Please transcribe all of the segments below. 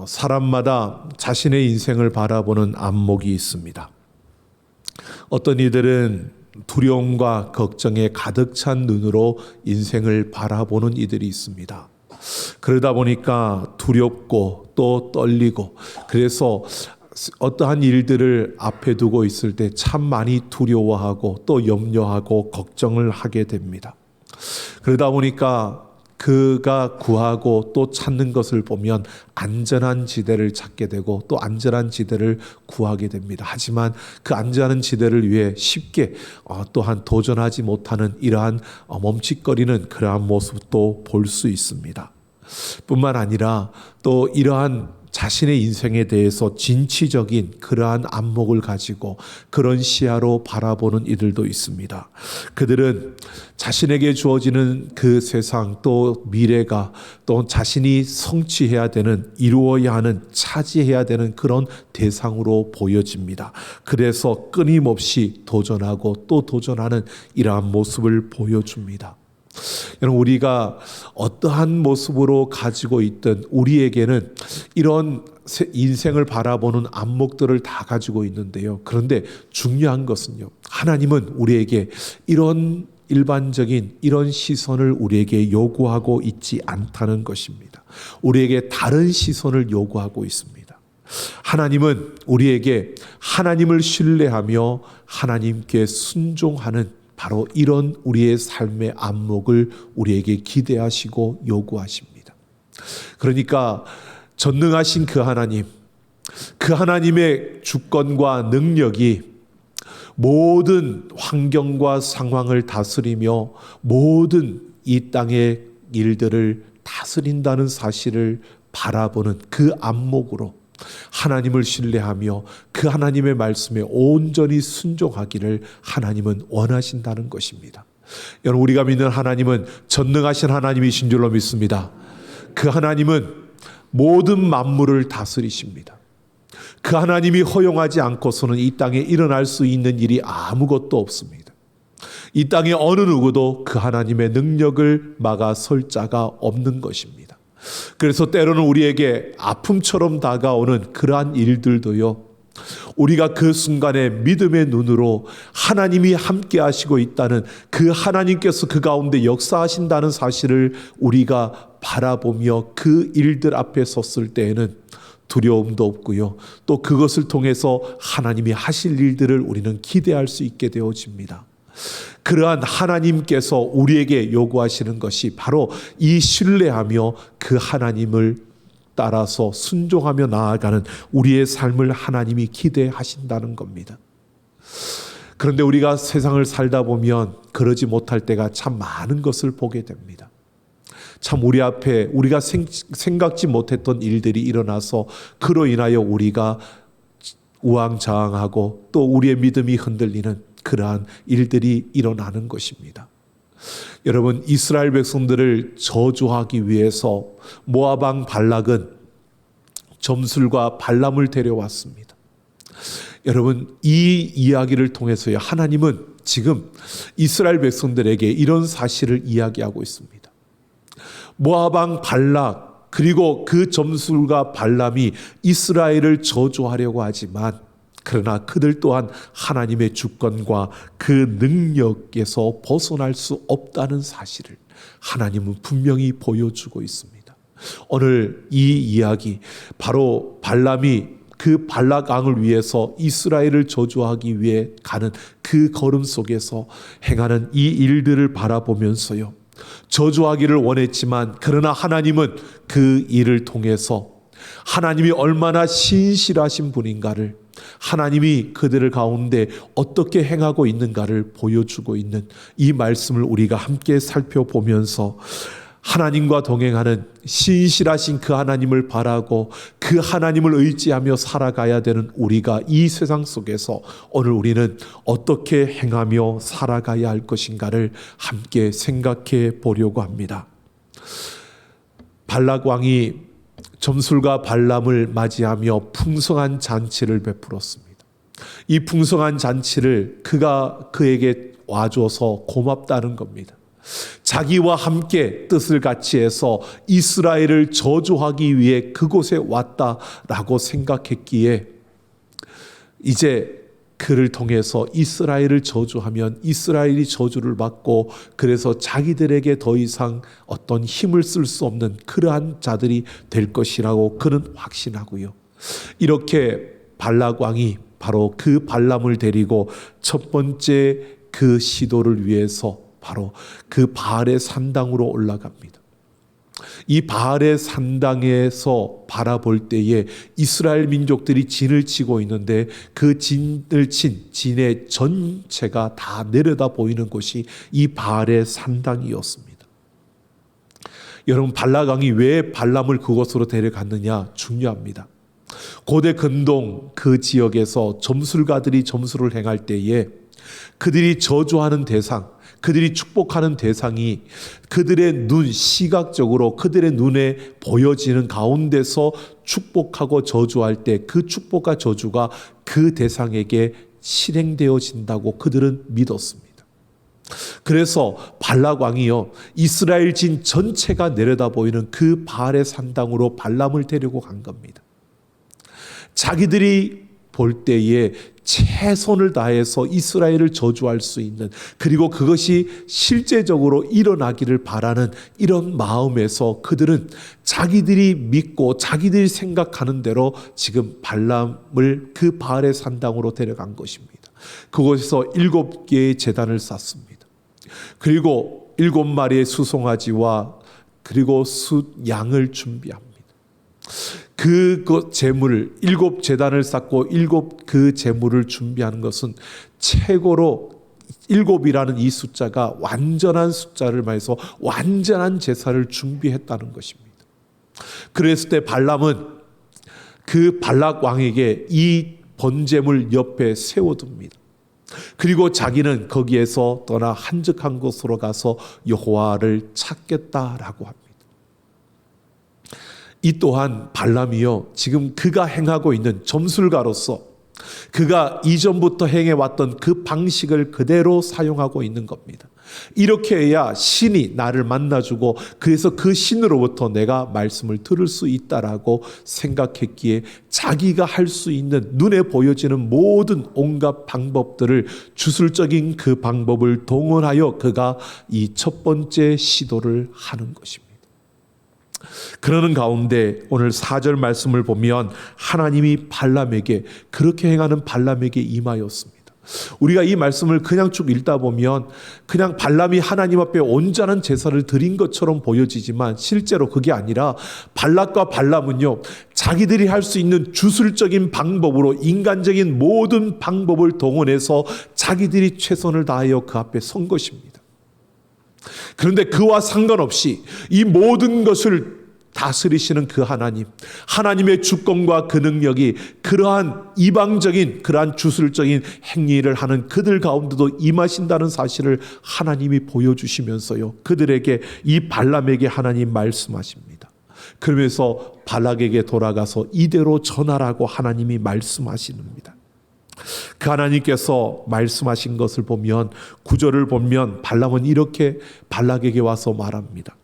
사람마다 자신의 인생을 바라보는 안목이 있습니다. 어떤 이들은 두려움과 걱정에 가득 찬 눈으로 인생을 바라보는 이들이 있습니다. 그러다 보니까 두렵고 또 떨리고, 그래서 어떠한 일들을 앞에 두고 있을 때 참 많이 두려워하고 또 염려하고 걱정을 하게 됩니다. 그러다 보니까 그가 구하고 또 찾는 것을 보면 안전한 지대를 찾게 되고 또 안전한 지대를 구하게 됩니다. 하지만 그 안전한 지대를 위해 쉽게 또한 도전하지 못하는 이러한 멈칫거리는 그러한 모습도 볼 수 있습니다. 뿐만 아니라 또 이러한 자신의 인생에 대해서 진취적인 그러한 안목을 가지고 그런 시야로 바라보는 이들도 있습니다. 그들은 자신에게 주어지는 그 세상 또 미래가 또 자신이 성취해야 되는, 이루어야 하는, 차지해야 되는 그런 대상으로 보여집니다. 그래서 끊임없이 도전하고 또 도전하는 이러한 모습을 보여줍니다. 여러분, 우리가 어떠한 모습으로 가지고 있든 우리에게는 이런 인생을 바라보는 안목들을 다 가지고 있는데요. 그런데 중요한 것은요, 하나님은 우리에게 이런 일반적인 이런 시선을 우리에게 요구하고 있지 않다는 것입니다. 우리에게 다른 시선을 요구하고 있습니다. 하나님은 우리에게 하나님을 신뢰하며 하나님께 순종하는 바로 이런 우리의 삶의 안목을 우리에게 기대하시고 요구하십니다. 그러니까 전능하신 그 하나님, 그 하나님의 주권과 능력이 모든 환경과 상황을 다스리며 모든 이 땅의 일들을 다스린다는 사실을 바라보는 그 안목으로 하나님을 신뢰하며 그 하나님의 말씀에 온전히 순종하기를 하나님은 원하신다는 것입니다. 여러분, 우리가 믿는 하나님은 전능하신 하나님이신 줄로 믿습니다. 그 하나님은 모든 만물을 다스리십니다. 그 하나님이 허용하지 않고서는 이 땅에 일어날 수 있는 일이 아무것도 없습니다. 이 땅에 어느 누구도 그 하나님의 능력을 막아설 자가 없는 것입니다. 그래서 때로는 우리에게 아픔처럼 다가오는 그러한 일들도요, 우리가 그 순간에 믿음의 눈으로 하나님이 함께 하시고 있다는, 그 하나님께서 그 가운데 역사하신다는 사실을 우리가 바라보며 그 일들 앞에 섰을 때에는 두려움도 없고요, 또 그것을 통해서 하나님이 하실 일들을 우리는 기대할 수 있게 되어집니다. 그러한 하나님께서 우리에게 요구하시는 것이 바로 이 신뢰하며 그 하나님을 따라서 순종하며 나아가는 우리의 삶을 하나님이 기대하신다는 겁니다. 그런데 우리가 세상을 살다 보면 그러지 못할 때가 참 많은 것을 보게 됩니다. 참 우리 앞에 우리가 생각지 못했던 일들이 일어나서 그로 인하여 우리가 우왕좌왕하고 또 우리의 믿음이 흔들리는 그러한 일들이 일어나는 것입니다. 여러분, 이스라엘 백성들을 저주하기 위해서 모압 왕 발락은 점술과 발람을 데려왔습니다. 여러분, 이 이야기를 통해서요, 하나님은 지금 이스라엘 백성들에게 이런 사실을 이야기하고 있습니다. 모압 왕 발락 그리고 그 점술과 발람이 이스라엘을 저주하려고 하지만, 그러나 그들 또한 하나님의 주권과 그 능력에서 벗어날 수 없다는 사실을 하나님은 분명히 보여주고 있습니다. 오늘 이 이야기, 바로 발람이 그 발락 왕을 위해서 이스라엘을 저주하기 위해 가는 그 걸음 속에서 행하는 이 일들을 바라보면서요, 저주하기를 원했지만 그러나 하나님은 그 일을 통해서 하나님이 얼마나 신실하신 분인가를, 하나님이 그들을 가운데 어떻게 행하고 있는가를 보여주고 있는 이 말씀을 우리가 함께 살펴보면서 하나님과 동행하는 신실하신 그 하나님을 바라고 그 하나님을 의지하며 살아가야 되는 우리가 이 세상 속에서 오늘 우리는 어떻게 행하며 살아가야 할 것인가를 함께 생각해 보려고 합니다. 발락 왕이 점술과 발람을 맞이하며 풍성한 잔치를 베풀었습니다. 이 풍성한 잔치를 그가 그에게 와줘서 고맙다는 겁니다. 자기와 함께 뜻을 같이 해서 이스라엘을 저주하기 위해 그곳에 왔다라고 생각했기에 이제 그를 통해서 이스라엘을 저주하면 이스라엘이 저주를 받고 그래서 자기들에게 더 이상 어떤 힘을 쓸 수 없는 그러한 자들이 될 것이라고 그는 확신하고요. 이렇게 발락 왕이 바로 그 발람을 데리고 첫 번째 그 시도를 위해서 바로 그 바알의 산당으로 올라갑니다. 이 바알의 산당에서 바라볼 때에 이스라엘 민족들이 진을 치고 있는데 그 진을 친 진의 전체가 다 내려다 보이는 곳이 이 바알의 산당이었습니다. 여러분, 발락 왕이 왜 발람을 그곳으로 데려갔느냐 중요합니다. 고대 근동 그 지역에서 점술가들이 점술을 행할 때에 그들이 저주하는 대상, 그들이 축복하는 대상이 그들의 눈, 시각적으로 그들의 눈에 보여지는 가운데서 축복하고 저주할 때 그 축복과 저주가 그 대상에게 실행되어진다고 그들은 믿었습니다. 그래서 발락 왕이요, 이스라엘 진 전체가 내려다 보이는 그 바알의 산당으로 발람을 데리고 간 겁니다. 자기들이 볼 때에 최선을 다해서 이스라엘을 저주할 수 있는, 그리고 그것이 실제적으로 일어나기를 바라는 이런 마음에서 그들은 자기들이 믿고 자기들이 생각하는 대로 지금 발람을 그 바알의 산당으로 데려간 것입니다. 그곳에서 7개의 제단을 쌓습니다. 그리고 7마리의 수송아지와 그리고 숫양을 준비합니다. 그 제물을 7제단을 쌓고 7 제물을 준비하는 것은 최고로 7이라는 이 숫자가 완전한 숫자를 말해서 완전한 제사를 준비했다는 것입니다. 그랬을 때 발람은 그 발락 왕에게 이 번제물 옆에 세워둡니다. 그리고 자기는 거기에서 떠나 한적한 곳으로 가서 여호와를 찾겠다라고 합니다. 이 또한 발람이요, 지금 그가 행하고 있는 점술가로서 그가 이전부터 행해왔던 그 방식을 그대로 사용하고 있는 겁니다. 이렇게 해야 신이 나를 만나주고 그래서 그 신으로부터 내가 말씀을 들을 수 있다라고 생각했기에 자기가 할 수 있는 눈에 보여지는 모든 온갖 방법들을, 주술적인 그 방법을 동원하여 그가 이 첫 번째 시도를 하는 것입니다. 그러는 가운데 오늘 4절 말씀을 보면 하나님이 발람에게, 그렇게 행하는 발람에게 임하였습니다. 우리가 이 말씀을 그냥 쭉 읽다 보면 그냥 발람이 하나님 앞에 온전한 제사를 드린 것처럼 보여지지만 실제로 그게 아니라 발락과 발람은요, 자기들이 할 수 있는 주술적인 방법으로 인간적인 모든 방법을 동원해서 자기들이 최선을 다하여 그 앞에 선 것입니다. 그런데 그와 상관없이 이 모든 것을 다스리시는 그 하나님, 하나님의 주권과 그 능력이 그러한 이방적인 그러한 주술적인 행위를 하는 그들 가운데도 임하신다는 사실을 하나님이 보여주시면서요, 그들에게, 이 발람에게 하나님 말씀하십니다. 그러면서 발락에게 돌아가서 이대로 전하라고 하나님이 말씀하시는니다. 그 하나님께서 말씀하신 것을 보면 9절을 보면 발람은 이렇게 발락에게 와서 말합니다.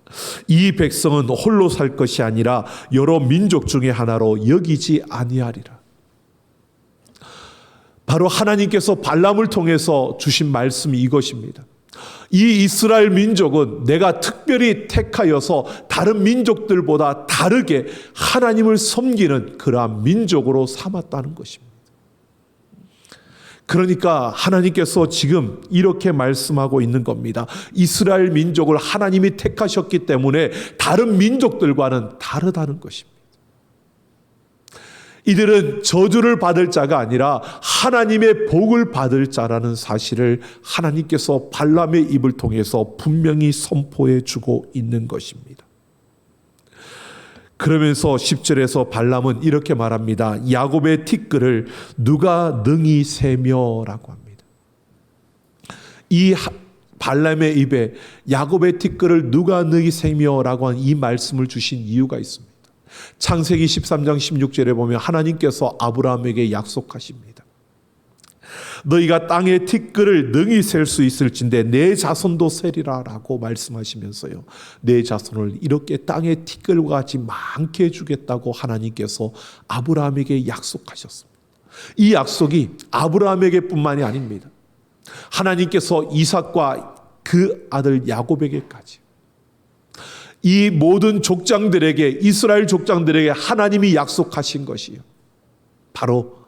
이 백성은 홀로 살 것이 아니라 여러 민족 중에 하나로 여기지 아니하리라. 바로 하나님께서 발람을 통해서 주신 말씀이 이것입니다. 이 이스라엘 민족은 내가 특별히 택하여서 다른 민족들보다 다르게 하나님을 섬기는 그러한 민족으로 삼았다는 것입니다. 그러니까 하나님께서 지금 이렇게 말씀하고 있는 겁니다. 이스라엘 민족을 하나님이 택하셨기 때문에 다른 민족들과는 다르다는 것입니다. 이들은 저주를 받을 자가 아니라 하나님의 복을 받을 자라는 사실을 하나님께서 발람의 입을 통해서 분명히 선포해 주고 있는 것입니다. 그러면서 10절에서 발람은 이렇게 말합니다. 야곱의 티끌을 누가 능히 세며라고 합니다. 이 발람의 입에 야곱의 티끌을 누가 능히 세며라고 한 이 말씀을 주신 이유가 있습니다. 창세기 13장 16절에 보면 하나님께서 아브라함에게 약속하십니다. 너희가 땅의 티끌을 능히 셀 수 있을진데 내 자손도 세리라 라고 말씀하시면서요, 내 자손을 이렇게 땅의 티끌과 같이 많게 해주겠다고 하나님께서 아브라함에게 약속하셨습니다. 이 약속이 아브라함에게 뿐만이 아닙니다. 하나님께서 이삭과 그 아들 야곱에게까지, 이 모든 족장들에게, 이스라엘 족장들에게 하나님이 약속하신 것이요, 바로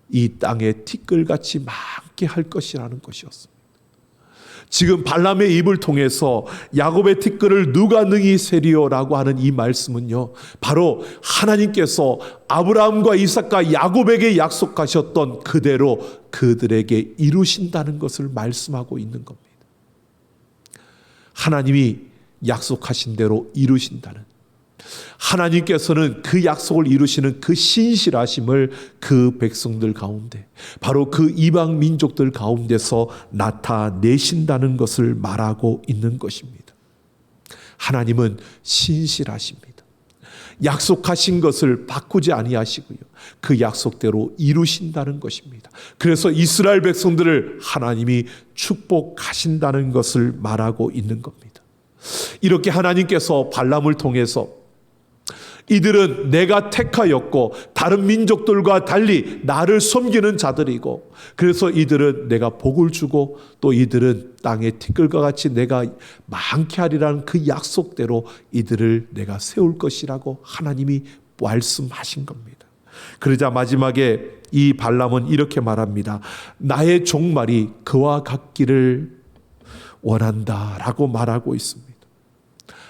이 땅에 티끌같이 많게 할 것이라는 것이었습니다. 지금 발람의 입을 통해서 야곱의 티끌을 누가 능히 세리요라고 하는 이 말씀은요, 바로 하나님께서 아브라함과 이삭과 야곱에게 약속하셨던 그대로 그들에게 이루신다는 것을 말씀하고 있는 겁니다. 하나님이 약속하신 대로 이루신다는, 하나님께서는 그 약속을 이루시는 그 신실하심을 그 백성들 가운데, 바로 그 이방 민족들 가운데서 나타내신다는 것을 말하고 있는 것입니다. 하나님은 신실하십니다. 약속하신 것을 바꾸지 아니하시고요, 그 약속대로 이루신다는 것입니다. 그래서 이스라엘 백성들을 하나님이 축복하신다는 것을 말하고 있는 겁니다. 이렇게 하나님께서 발람을 통해서 이들은 내가 택하였고 다른 민족들과 달리 나를 섬기는 자들이고, 그래서 이들은 내가 복을 주고 또 이들은 땅의 티끌과 같이 내가 많게 하리라는 그 약속대로 이들을 내가 세울 것이라고 하나님이 말씀하신 겁니다. 그러자 마지막에 이 발람은 이렇게 말합니다. 나의 종말이 그와 같기를 원한다라고 말하고 있습니다.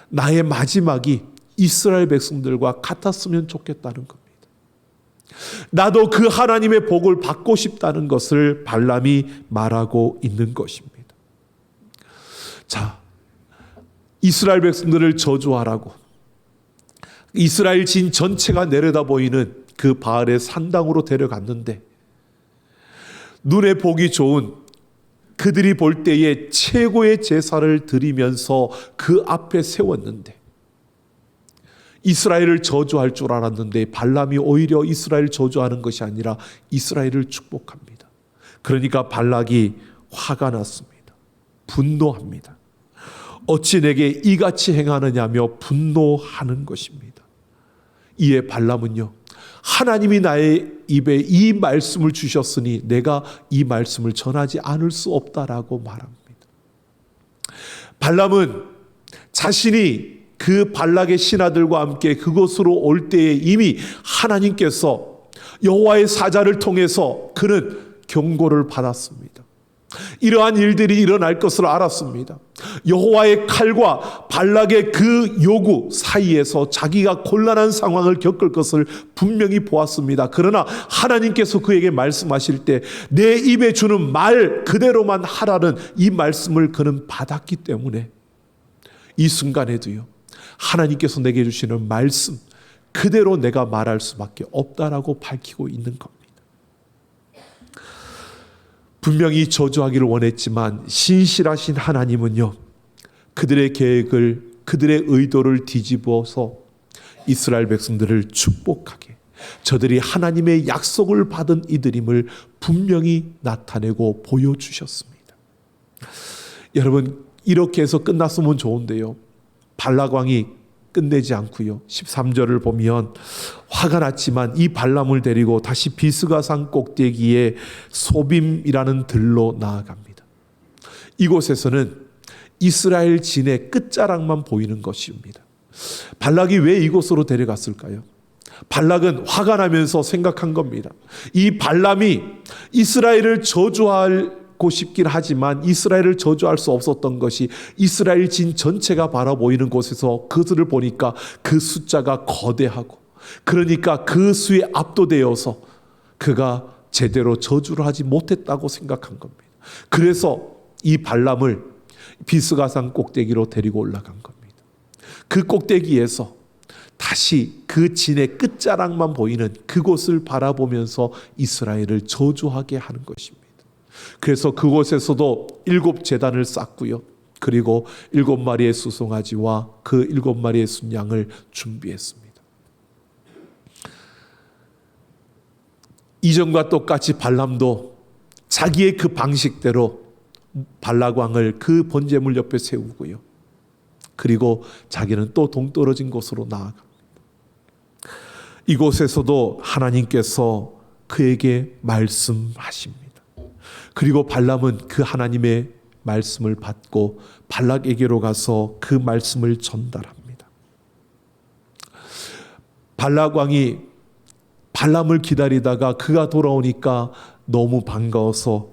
나의 마지막이 이스라엘 백성들과 같았으면 좋겠다는 겁니다. 나도 그 하나님의 복을 받고 싶다는 것을 발람이 말하고 있는 것입니다. 자, 이스라엘 백성들을 저주하라고 이스라엘 진 전체가 내려다 보이는 그 바알의 산당으로 데려갔는데, 눈에 보기 좋은 그들이 볼 때에 최고의 제사를 드리면서 그 앞에 세웠는데, 이스라엘을 저주할 줄 알았는데 발람이 오히려 이스라엘을 저주하는 것이 아니라 이스라엘을 축복합니다. 그러니까 발락이 화가 났습니다. 분노합니다. 어찌 내게 이같이 행하느냐며 분노하는 것입니다. 이에 발람은요, 하나님이 나의 입에 이 말씀을 주셨으니 내가 이 말씀을 전하지 않을 수 없다라고 말합니다. 발람은 자신이 그 발락의 신하들과 함께 그곳으로 올 때에 이미 하나님께서 여호와의 사자를 통해서 그는 경고를 받았습니다. 이러한 일들이 일어날 것을 알았습니다. 여호와의 칼과 발락의 그 요구 사이에서 자기가 곤란한 상황을 겪을 것을 분명히 보았습니다. 그러나 하나님께서 그에게 말씀하실 때 내 입에 주는 말 그대로만 하라는 이 말씀을 그는 받았기 때문에 이 순간에도요, 하나님께서 내게 주시는 말씀 그대로 내가 말할 수밖에 없다라고 밝히고 있는 겁니다. 분명히 저주하기를 원했지만 신실하신 하나님은요, 그들의 계획을, 그들의 의도를 뒤집어서 이스라엘 백성들을 축복하게, 저들이 하나님의 약속을 받은 이들임을 분명히 나타내고 보여주셨습니다. 여러분, 이렇게 해서 끝났으면 좋은데요, 발락 왕이 끝내지 않고요, 13절을 보면 화가 났지만 이 발람을 데리고 다시 비스가산 꼭대기에 소빔이라는 들로 나아갑니다. 이곳에서는 이스라엘 진의 끝자락만 보이는 것입니다. 발락이 왜 이곳으로 데려갔을까요? 발락은 화가 나면서 생각한 겁니다. 이 발람이 이스라엘을 저주할 싶긴 하지만 이스라엘을 저주할 수 없었던 것이 이스라엘 진 전체가 바라보이는 곳에서 그들을 보니까 그 숫자가 거대하고, 그러니까 그 수에 압도되어서 그가 제대로 저주를 하지 못했다고 생각한 겁니다. 그래서 이 발람을 비스가산 꼭대기로 데리고 올라간 겁니다. 그 꼭대기에서 다시 그 진의 끝자락만 보이는 그곳을 바라보면서 이스라엘을 저주하게 하는 것입니다. 그래서 그곳에서도 7제단을 쌓고요, 그리고 7마리의 수송아지와 그 7마리의 순양을 준비했습니다. 이전과 똑같이 발람도 자기의 그 방식대로 발락 왕을 그 번제물 옆에 세우고요. 그리고 자기는 또 동떨어진 곳으로 나아갑니다. 이곳에서도 하나님께서 그에게 말씀하십니다. 그리고 발람은 그 하나님의 말씀을 받고 발락에게로 가서 그 말씀을 전달합니다. 발락 왕이 발람을 기다리다가 그가 돌아오니까 너무 반가워서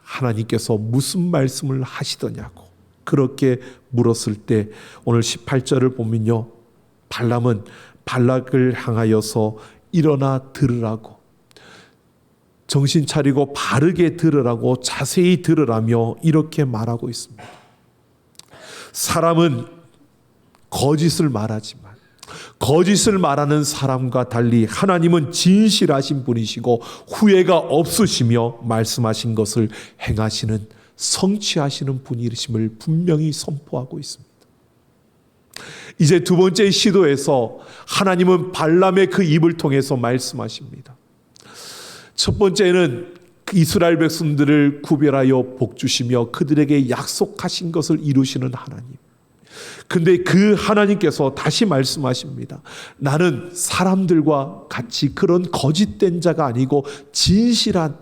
하나님께서 무슨 말씀을 하시더냐고 그렇게 물었을 때 오늘 18절을 보면요, 발람은 발락을 향하여서 일어나 들으라고, 정신 차리고 바르게 들으라고, 자세히 들으라며 이렇게 말하고 있습니다. 사람은 거짓을 말하지만 거짓을 말하는 사람과 달리 하나님은 진실하신 분이시고 후회가 없으시며 말씀하신 것을 행하시는, 성취하시는 분이심을 분명히 선포하고 있습니다. 이제 두 번째 시도에서 하나님은 발람의 그 입을 통해서 말씀하십니다. 첫 번째는 이스라엘 백성들을 구별하여 복주시며 그들에게 약속하신 것을 이루시는 하나님. 근데 그 하나님께서 다시 말씀하십니다. 나는 사람들과 같이 그런 거짓된 자가 아니고 진실한,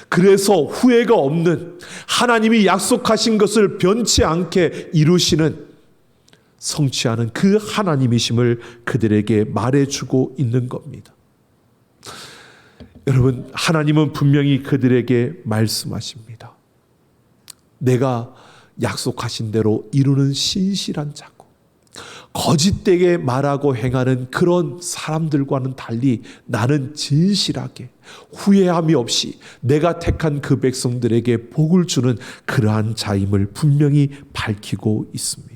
그래서 후회가 없는, 하나님이 약속하신 것을 변치 않게 이루시는, 성취하는 그 하나님이심을 그들에게 말해주고 있는 겁니다. 여러분, 하나님은 분명히 그들에게 말씀하십니다. 내가 약속하신 대로 이루는 신실한 자고, 거짓되게 말하고 행하는 그런 사람들과는 달리 나는 진실하게 후회함이 없이 내가 택한 그 백성들에게 복을 주는 그러한 자임을 분명히 밝히고 있습니다.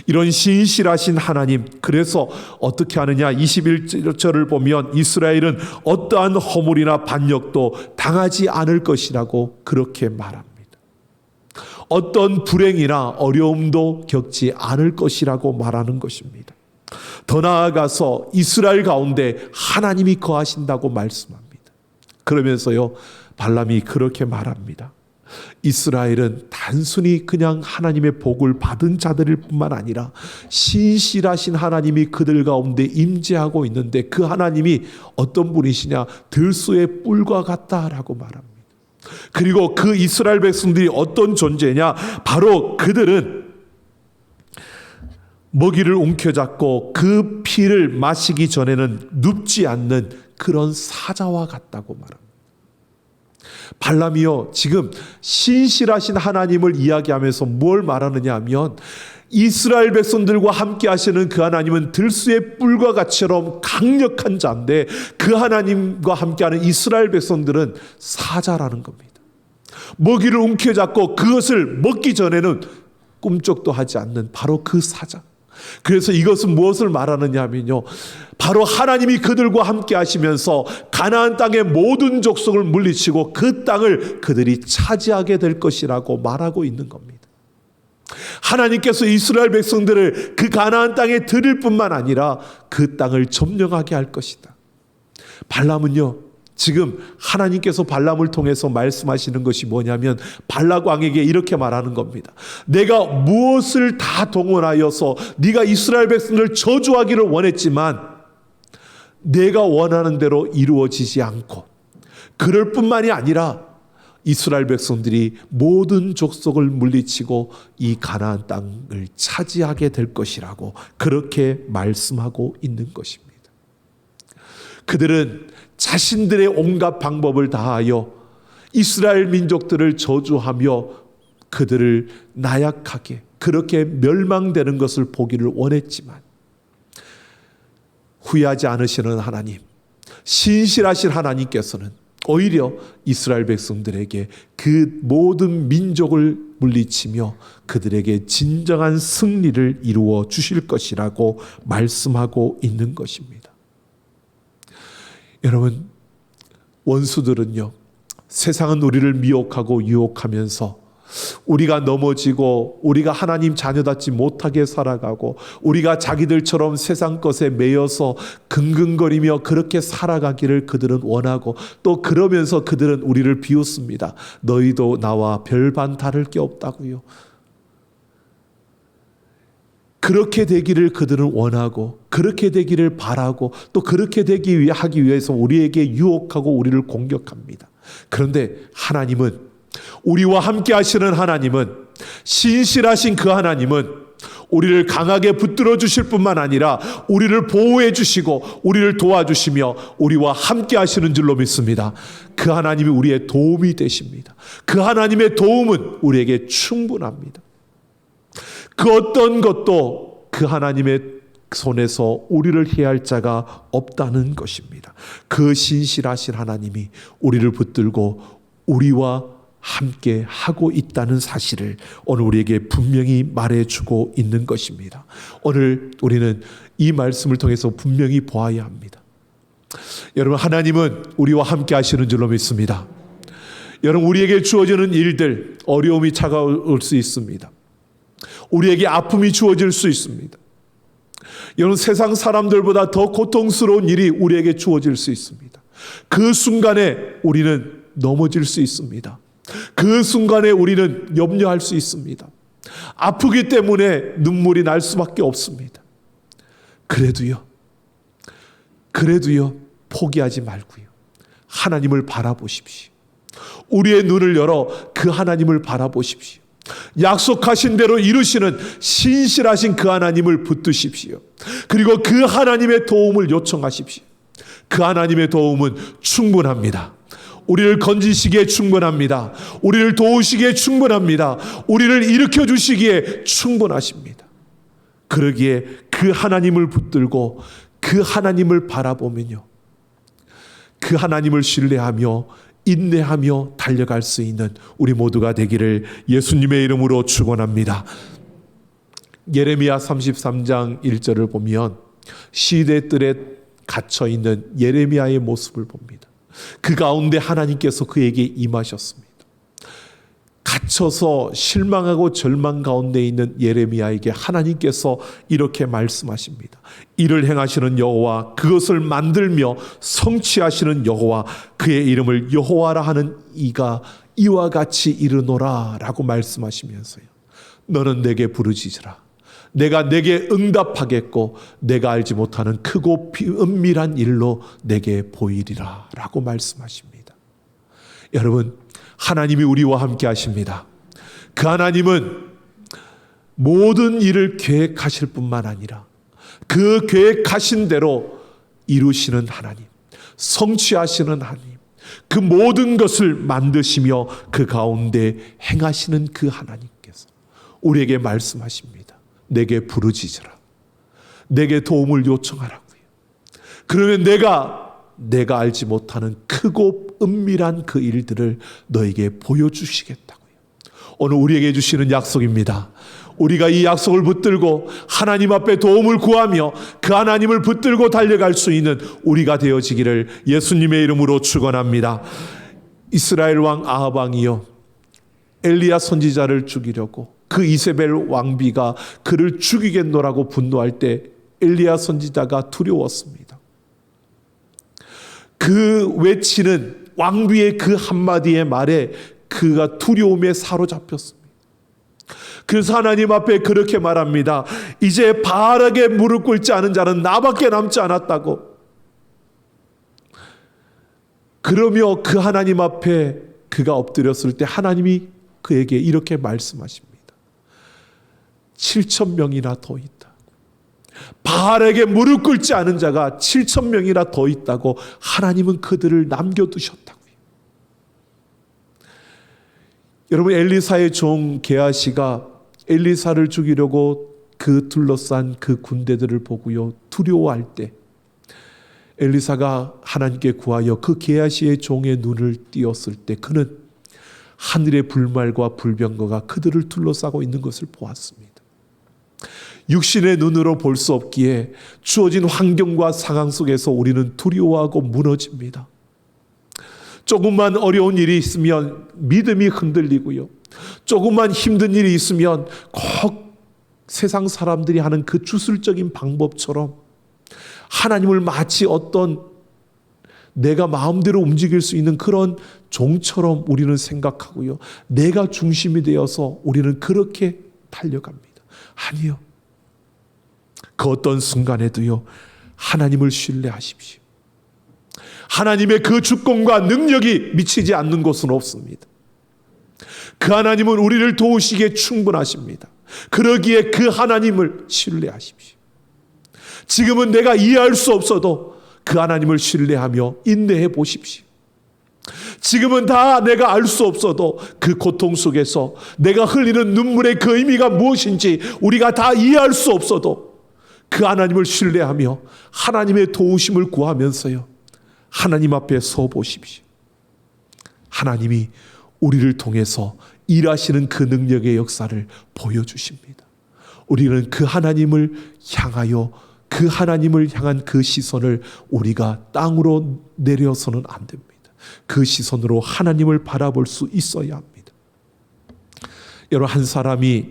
이런 신실하신 하나님, 그래서 어떻게 하느냐, 21절을 보면 이스라엘은 어떠한 허물이나 반역도 당하지 않을 것이라고 그렇게 말합니다. 어떤 불행이나 어려움도 겪지 않을 것이라고 말하는 것입니다. 더 나아가서 이스라엘 가운데 하나님이 거하신다고 말씀합니다. 그러면서요, 발람이 그렇게 말합니다. 이스라엘은 단순히 그냥 하나님의 복을 받은 자들일 뿐만 아니라 신실하신 하나님이 그들 가운데 임재하고 있는데 그 하나님이 어떤 분이시냐, 들소의 뿔과 같다라고 말합니다. 그리고 그 이스라엘 백성들이 어떤 존재냐, 바로 그들은 먹이를 움켜잡고 그 피를 마시기 전에는 눕지 않는 그런 사자와 같다고 말합니다. 발람이요, 지금 신실하신 하나님을 이야기하면서 뭘 말하느냐 하면, 이스라엘 백성들과 함께 하시는 그 하나님은 들수의 뿔과 같이처럼 강력한 자인데 그 하나님과 함께하는 이스라엘 백성들은 사자라는 겁니다. 먹이를 움켜잡고 그것을 먹기 전에는 꿈쩍도 하지 않는 바로 그 사자. 그래서 이것은 무엇을 말하느냐 하면요, 바로 하나님이 그들과 함께 하시면서 가나안 땅의 모든 족속을 물리치고 그 땅을 그들이 차지하게 될 것이라고 말하고 있는 겁니다. 하나님께서 이스라엘 백성들을 그 가나안 땅에 들일 뿐만 아니라 그 땅을 점령하게 할 것이다. 발람은요, 지금 하나님께서 발람을 통해서 말씀하시는 것이 뭐냐면 발락 왕에게 이렇게 말하는 겁니다. 내가 무엇을 다 동원하여서 네가 이스라엘 백성을 저주하기를 원했지만 내가 원하는 대로 이루어지지 않고, 그럴 뿐만이 아니라 이스라엘 백성들이 모든 족속을 물리치고 이 가나안 땅을 차지하게 될 것이라고 그렇게 말씀하고 있는 것입니다. 그들은 자신들의 온갖 방법을 다하여 이스라엘 민족들을 저주하며 그들을 나약하게 그렇게 멸망되는 것을 보기를 원했지만, 후회하지 않으시는 하나님, 신실하신 하나님께서는 오히려 이스라엘 백성들에게 그 모든 민족을 물리치며 그들에게 진정한 승리를 이루어 주실 것이라고 말씀하고 있는 것입니다. 여러분, 원수들은요, 세상은 우리를 미혹하고 유혹하면서 우리가 넘어지고 우리가 하나님 자녀답지 못하게 살아가고 우리가 자기들처럼 세상 것에 매여서 긍긍거리며 그렇게 살아가기를 그들은 원하고 또 그러면서 그들은 우리를 비웃습니다. 너희도 나와 별반 다를 게 없다고요. 그렇게 되기를 그들은 원하고 그렇게 되기를 바라고 또 그렇게 하기 위해서 우리에게 유혹하고 우리를 공격합니다. 그런데 하나님은, 우리와 함께 하시는 하나님은, 신실하신 그 하나님은 우리를 강하게 붙들어 주실 뿐만 아니라 우리를 보호해 주시고 우리를 도와주시며 우리와 함께 하시는 줄로 믿습니다. 그 하나님이 우리의 도움이 되십니다. 그 하나님의 도움은 우리에게 충분합니다. 그 어떤 것도 그 하나님의 손에서 우리를 해할 자가 없다는 것입니다. 그 신실하신 하나님이 우리를 붙들고 우리와 함께 하고 있다는 사실을 오늘 우리에게 분명히 말해주고 있는 것입니다. 오늘 우리는 이 말씀을 통해서 분명히 보아야 합니다. 여러분, 하나님은 우리와 함께 하시는 줄로 믿습니다. 여러분, 우리에게 주어지는 일들, 어려움이 찾아올 수 있습니다. 우리에게 아픔이 주어질 수 있습니다. 여러분, 세상 사람들보다 더 고통스러운 일이 우리에게 주어질 수 있습니다. 그 순간에 우리는 넘어질 수 있습니다. 그 순간에 우리는 염려할 수 있습니다. 아프기 때문에 눈물이 날 수밖에 없습니다. 그래도요, 포기하지 말고요, 하나님을 바라보십시오. 우리의 눈을 열어 그 하나님을 바라보십시오. 약속하신 대로 이루시는 신실하신 그 하나님을 붙드십시오. 그리고 그 하나님의 도움을 요청하십시오. 그 하나님의 도움은 충분합니다. 우리를 건지시기에 충분합니다. 우리를 도우시기에 충분합니다. 우리를 일으켜 주시기에 충분하십니다. 그러기에 그 하나님을 붙들고 그 하나님을 바라보면요, 그 하나님을 신뢰하며 인내하며 달려갈 수 있는 우리 모두가 되기를 예수님의 이름으로 축원합니다. 예레미야 33장 1절을 보면 시대뜰에 갇혀있는 예레미야의 모습을 봅니다. 그 가운데 하나님께서 그에게 임하셨습니다. 갇혀서 실망하고 절망 가운데 있는 예레미야에게 하나님께서 이렇게 말씀하십니다. 이를 행하시는 여호와, 그것을 만들며 성취하시는 여호와, 그의 이름을 여호와라 하는 이가 이와 같이 이르노라 라고 말씀하시면서요, 너는 내게 부르짖으라. 내가 내게 응답하겠고 내가 알지 못하는 크고 은밀한 일로 내게 보이리라 라고 말씀하십니다. 여러분, 하나님이 우리와 함께 하십니다. 그 하나님은 모든 일을 계획하실 뿐만 아니라 그 계획하신 대로 이루시는 하나님, 성취하시는 하나님, 그 모든 것을 만드시며 그 가운데 행하시는 그 하나님께서 우리에게 말씀하십니다. 내게 부르짖으라. 내게 도움을 요청하라고요. 그러면 내가 알지 못하는 크고 은밀한 그 일들을 너에게 보여주시겠다고요. 오늘 우리에게 주시는 약속입니다. 우리가 이 약속을 붙들고 하나님 앞에 도움을 구하며 그 하나님을 붙들고 달려갈 수 있는 우리가 되어지기를 예수님의 이름으로 축원합니다. 이스라엘 왕 아합 왕이요, 엘리야 선지자를 죽이려고 그 이세벨 왕비가 그를 죽이겠노라고 분노할 때 엘리야 선지자가 두려웠습니다. 그 외치는 왕비의 그 한마디의 말에 그가 두려움에 사로잡혔습니다. 그래서 하나님 앞에 그렇게 말합니다. 이제 바알에게 무릎 꿇지 않은 자는 나밖에 남지 않았다고. 그러며 그 하나님 앞에 그가 엎드렸을 때 하나님이 그에게 이렇게 말씀하십니다. 7,000명이나 더 있다. 바알에게 무릎 꿇지 않은 자가 7,000명이나 더 있다고 하나님은 그들을 남겨두셨다고요. 여러분, 엘리사의 종 게하시가 엘리사를 죽이려고 그 둘러싼 그 군대들을 보고요, 두려워할 때 엘리사가 하나님께 구하여 그 게하시의 종의 눈을 띄었을 때 그는 하늘의 불말과 불병거가 그들을 둘러싸고 있는 것을 보았습니다. 육신의 눈으로 볼 수 없기에 주어진 환경과 상황 속에서 우리는 두려워하고 무너집니다. 조금만 어려운 일이 있으면 믿음이 흔들리고요, 조금만 힘든 일이 있으면 꼭 세상 사람들이 하는 그 주술적인 방법처럼 하나님을 마치 어떤 내가 마음대로 움직일 수 있는 그런 종처럼 우리는 생각하고요. 내가 중심이 되어서 우리는 그렇게 달려갑니다. 아니요. 그 어떤 순간에도요. 하나님을 신뢰하십시오. 하나님의 그 주권과 능력이 미치지 않는 곳은 없습니다. 그 하나님은 우리를 도우시기에 충분하십니다. 그러기에 그 하나님을 신뢰하십시오. 지금은 내가 이해할 수 없어도 그 하나님을 신뢰하며 인내해 보십시오. 지금은 다 내가 알 수 없어도 그 고통 속에서 내가 흘리는 눈물의 그 의미가 무엇인지 우리가 다 이해할 수 없어도 그 하나님을 신뢰하며 하나님의 도우심을 구하면서요. 하나님 앞에 서 보십시오. 하나님이 우리를 통해서 일하시는 그 능력의 역사를 보여주십니다. 우리는 그 하나님을 향하여 그 하나님을 향한 그 시선을 우리가 땅으로 내려서는 안 됩니다. 그 시선으로 하나님을 바라볼 수 있어야 합니다. 여러분, 한 사람이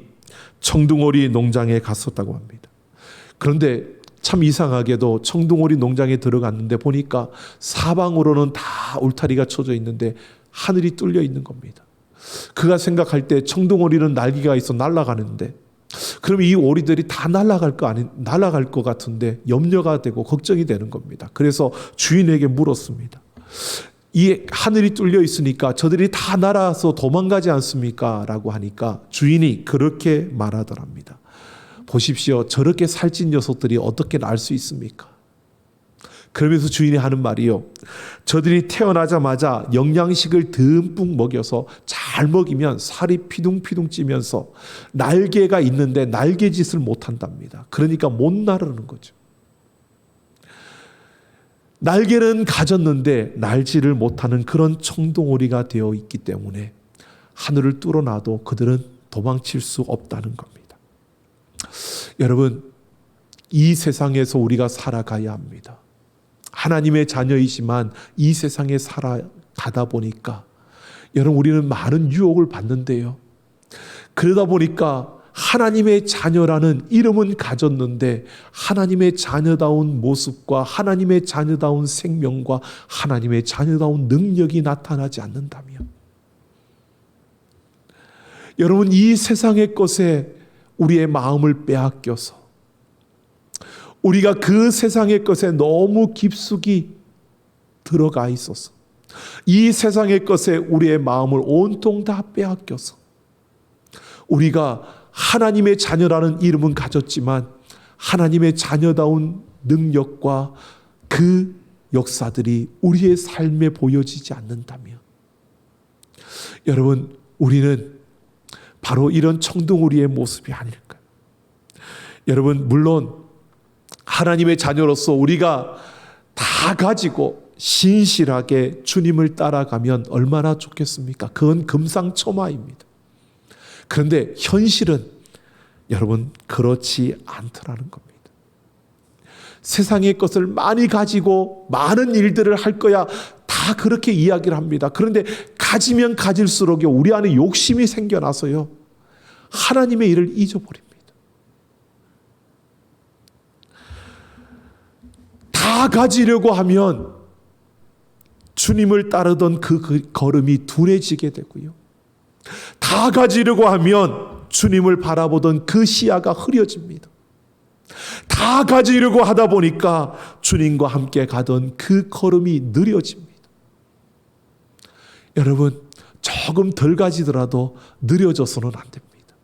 청둥오리 농장에 갔었다고 합니다. 그런데 참 이상하게도 청둥오리 농장에 들어갔는데 보니까 사방으로는 다 울타리가 쳐져 있는데 하늘이 뚫려 있는 겁니다. 그가 생각할 때 청둥오리는 날개가 있어 날아가는데 그럼 이 오리들이 다 날아갈 것 같은데 염려가 되고 걱정이 되는 겁니다. 그래서 주인에게 물었습니다. 이 하늘이 뚫려 있으니까 저들이 다 날아서 도망가지 않습니까? 라고 하니까 주인이 그렇게 말하더랍니다. 보십시오. 저렇게 살찐 녀석들이 어떻게 날 수 있습니까? 그러면서 주인이 하는 말이요. 저들이 태어나자마자 영양식을 듬뿍 먹여서 잘 먹이면 살이 피둥피둥 찌면서 날개가 있는데 날개짓을 못한답니다. 그러니까 못 나르는 거죠. 날개는 가졌는데 날지를 못하는 그런 청둥오리가 되어 있기 때문에 하늘을 뚫어놔도 그들은 도망칠 수 없다는 겁니다. 여러분, 이 세상에서 우리가 살아가야 합니다. 하나님의 자녀이지만 이 세상에 살아가다 보니까 여러분, 우리는 많은 유혹을 받는데요. 그러다 보니까 하나님의 자녀라는 이름은 가졌는데 하나님의 자녀다운 모습과 하나님의 자녀다운 생명과 하나님의 자녀다운 능력이 나타나지 않는다면 여러분, 이 세상의 것에 우리의 마음을 빼앗겨서 우리가 그 세상의 것에 너무 깊숙이 들어가 있어서 이 세상의 것에 우리의 마음을 온통 다 빼앗겨서 우리가 하나님의 자녀라는 이름은 가졌지만 하나님의 자녀다운 능력과 그 역사들이 우리의 삶에 보여지지 않는다면 여러분, 우리는 바로 이런 청둥오리의 모습이 아닐까요? 여러분, 물론 하나님의 자녀로서 우리가 다 가지고 신실하게 주님을 따라가면 얼마나 좋겠습니까? 그건 금상첨화입니다. 그런데 현실은 여러분 그렇지 않더라는 겁니다. 세상의 것을 많이 가지고 많은 일들을 할 거야, 다 그렇게 이야기를 합니다. 그런데 가지면 가질수록 우리 안에 욕심이 생겨나서요 하나님의 일을 잊어버립니다. 다 가지려고 하면 주님을 따르던 그 걸음이 둔해지게 되고요. 다 가지려고 하면 주님을 바라보던 그 시야가 흐려집니다. 다 가지려고 하다 보니까 주님과 함께 가던 그 걸음이 느려집니다. 여러분, 조금 덜 가지더라도 느려져서는 안 됩니다.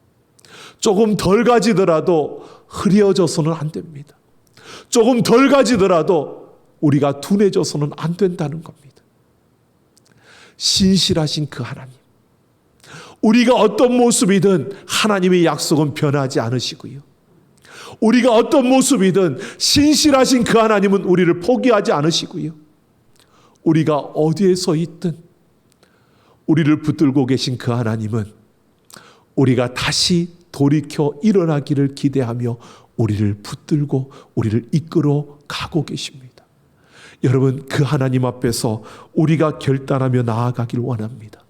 조금 덜 가지더라도 흐려져서는 안 됩니다. 조금 덜 가지더라도 우리가 둔해져서는 안 된다는 겁니다. 신실하신 그 하나님, 우리가 어떤 모습이든 하나님의 약속은 변하지 않으시고요, 우리가 어떤 모습이든 신실하신 그 하나님은 우리를 포기하지 않으시고요, 우리가 어디에 서 있든 우리를 붙들고 계신 그 하나님은 우리가 다시 돌이켜 일어나기를 기대하며 우리를 붙들고 우리를 이끌어 가고 계십니다. 여러분, 그 하나님 앞에서 우리가 결단하며 나아가길 원합니다.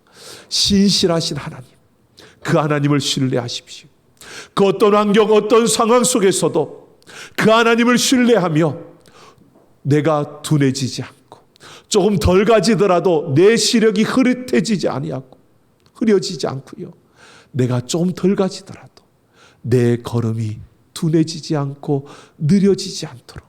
신실하신 하나님, 그 하나님을 신뢰하십시오. 그 어떤 환경, 어떤 상황 속에서도 그 하나님을 신뢰하며 내가 둔해지지 않고 조금 덜 가지더라도 내 시력이 흐릿해지지 아니하고 흐려지지 않고요. 내가 좀 덜 가지더라도 내 걸음이 둔해지지 않고 느려지지 않도록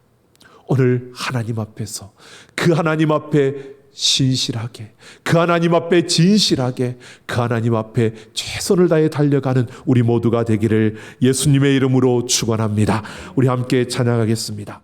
오늘 하나님 앞에서 그 하나님 앞에 신실하게, 그 하나님 앞에 진실하게, 그 하나님 앞에 최선을 다해 달려가는 우리 모두가 되기를 예수님의 이름으로 축원합니다. 우리 함께 찬양하겠습니다.